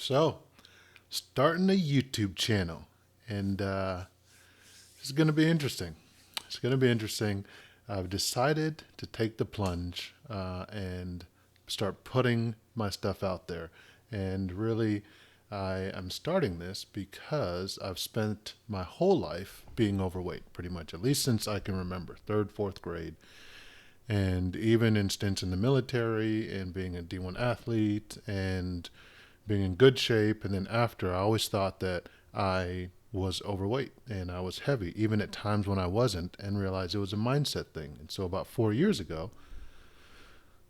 So, starting a YouTube channel, and it's going to be interesting. It's going to be interesting. I've decided to take the plunge and start putting my stuff out there. And really, I am starting this because I've spent my whole life being overweight, pretty much, at least since I can remember, third, fourth grade. And even in stints in the military and being a D1 athlete and being in good shape. And then after, I always thought that I was overweight and I was heavy, even at times when I wasn't, and realized it was a mindset thing. And so about 4 years ago,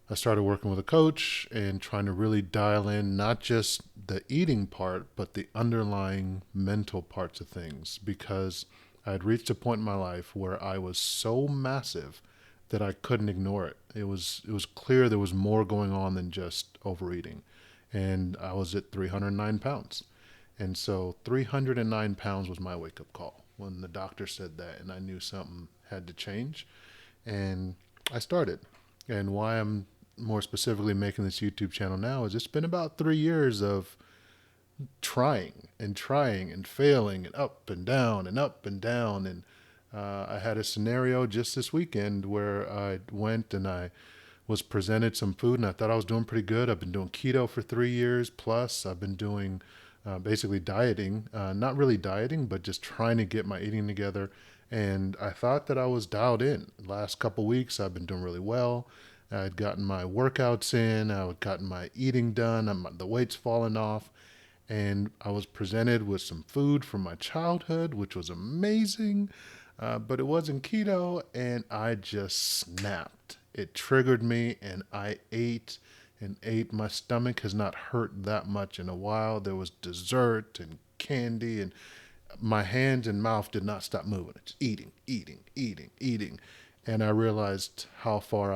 I started working with a coach and trying to really dial in not just the eating part, but the underlying mental parts of things, because I had reached a point in my life where I was so massive that I couldn't ignore it. It was clear there was more going on than just overeating. And I was at 309 pounds. And so 309 pounds was my wake up call when the doctor said that, and I knew something had to change. And I started. And why I'm more specifically making this YouTube channel now is it's been about 3 years of trying and failing and up and down and up and down. And I had a scenario just this weekend where I went and I was presented some food and I thought I was doing pretty good. I've been doing keto for 3 years plus. I've been doing basically dieting, not really dieting, but just trying to get my eating together. And I thought that I was dialed in. Last couple weeks, I've been doing really well. I had gotten my workouts in. I had gotten my eating done. The weight's fallen off. And I was presented with some food from my childhood, which was amazing, but it wasn't keto, and I just snapped. It triggered me, and I ate and ate. My stomach has not hurt that much in a while. There was dessert and candy, and my hands and mouth did not stop moving. It's eating, and I realized how far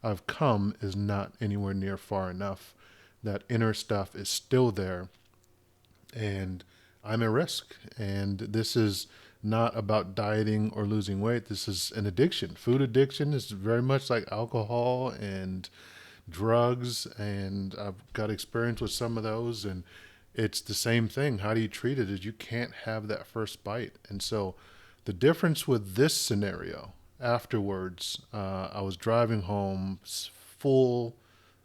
I've come is not anywhere near far enough. That inner stuff is still there, and I'm at risk. And this is not about dieting or losing weight. This is an addiction. Food addiction is very much like alcohol and drugs, and I've got experience with some of those, and it's the same thing. How do you treat it? Is you can't have that first bite. And so the difference with this scenario, afterwards, I was driving home full,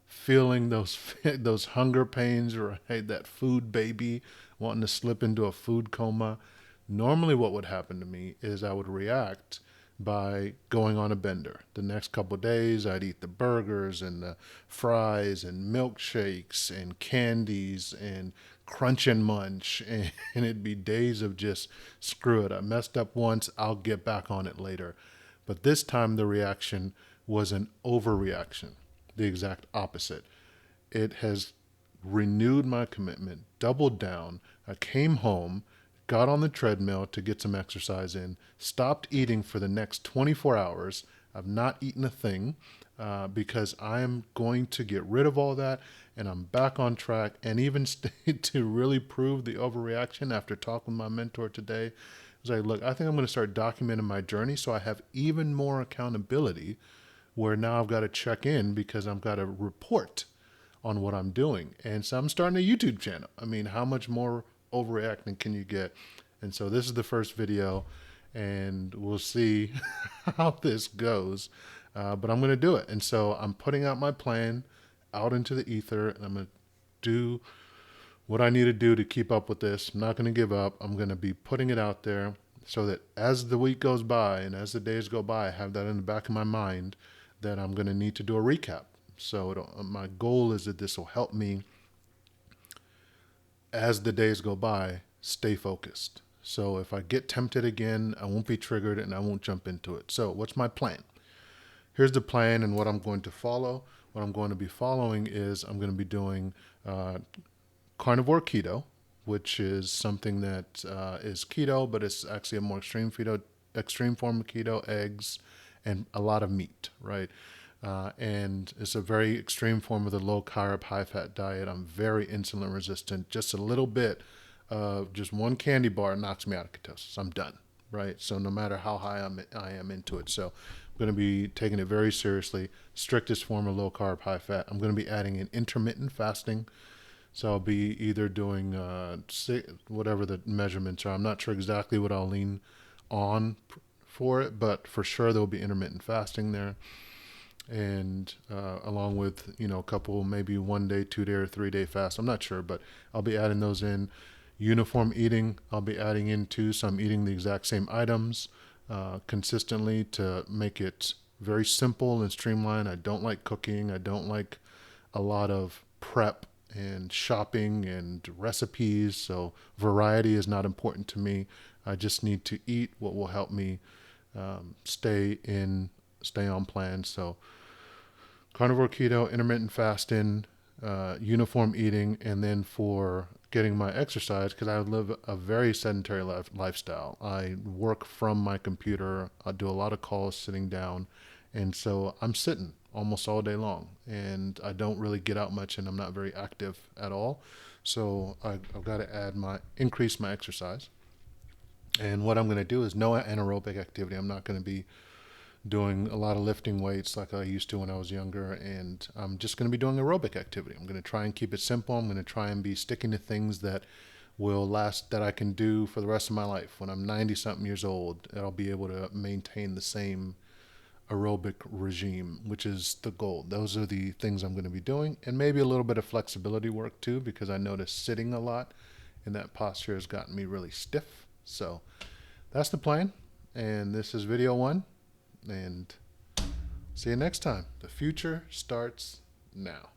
feeling those those hunger pains, right? That food baby wanting to slip into a food coma. Normally, what would happen to me is I would react by going on a bender. The next couple of days, I'd eat the burgers and the fries and milkshakes and candies and crunch and munch, and it'd be days of just screw it. I messed up once, I'll get back on it later. But this time, the reaction was an overreaction, the exact opposite. It has renewed my commitment, doubled down. I came home, got on the treadmill to get some exercise in, stopped eating for the next 24 hours. I've not eaten a thing because I am going to get rid of all that, and I'm back on track. And even to really prove the overreaction, after talking with my mentor today, I was like, look, I think I'm going to start documenting my journey so I have even more accountability, where now I've got to check in because I've got to report on what I'm doing. And so I'm starting a YouTube channel. I mean, how much more overreacting can you get? And so this is the first video, and we'll see how this goes. But I'm going to do it. And so I'm putting out my plan out into the ether, and I'm going to do what I need to do to keep up with this. I'm not going to give up. I'm going to be putting it out there so that as the week goes by and as the days go by, I have that in the back of my mind that I'm going to need to do a recap. So my goal is that this will help me, as the days go by, stay focused. So if I get tempted again, I won't be triggered and I won't jump into it. So what's my plan? Here's the plan and what I'm going to follow. What I'm going to be following is I'm going to be doing carnivore keto, which is something that is keto, but it's actually a more extreme form of keto, eggs, and a lot of meat, right? And it's a very extreme form of the low carb, high fat diet. I'm very insulin resistant. Just a little bit of just one candy bar knocks me out of ketosis. I'm done, right? So no matter how high I am into it. So I'm going to be taking it very seriously. Strictest form of low carb, high fat. I'm going to be adding in intermittent fasting. So I'll be either doing whatever the measurements are. I'm not sure exactly what I'll lean on for it, but for sure there will be intermittent fasting there, and along with a couple, maybe 1 day, 2 day, or 3 day fast. I'm not sure, but I'll be adding those in. Uniform eating, I'll be adding into, so I'm eating the exact same items consistently to make it very simple and streamlined. I don't like cooking. I don't like a lot of prep and shopping and recipes. So variety is not important to me. I just need to eat what will help me stay on plan. So carnivore, keto, intermittent fasting, uniform eating, and then for getting my exercise, because I live a very sedentary lifestyle. I work from my computer. I do a lot of calls sitting down, and so I'm sitting almost all day long, and I don't really get out much, and I'm not very active at all. So I've got to increase my exercise. And what I'm going to do is no anaerobic activity. I'm not going to be doing a lot of lifting weights like I used to when I was younger, and I'm just going to be doing aerobic activity. I'm going to try and keep it simple. I'm going to try and be sticking to things that will last, that I can do for the rest of my life. When I'm 90 something years old, I'll be able to maintain the same aerobic regime, which is the goal. Those are the things I'm going to be doing, and maybe a little bit of flexibility work too, because I notice sitting a lot and that posture has gotten me really stiff. So that's the plan, and this is video 1. And see you next time. The future starts now.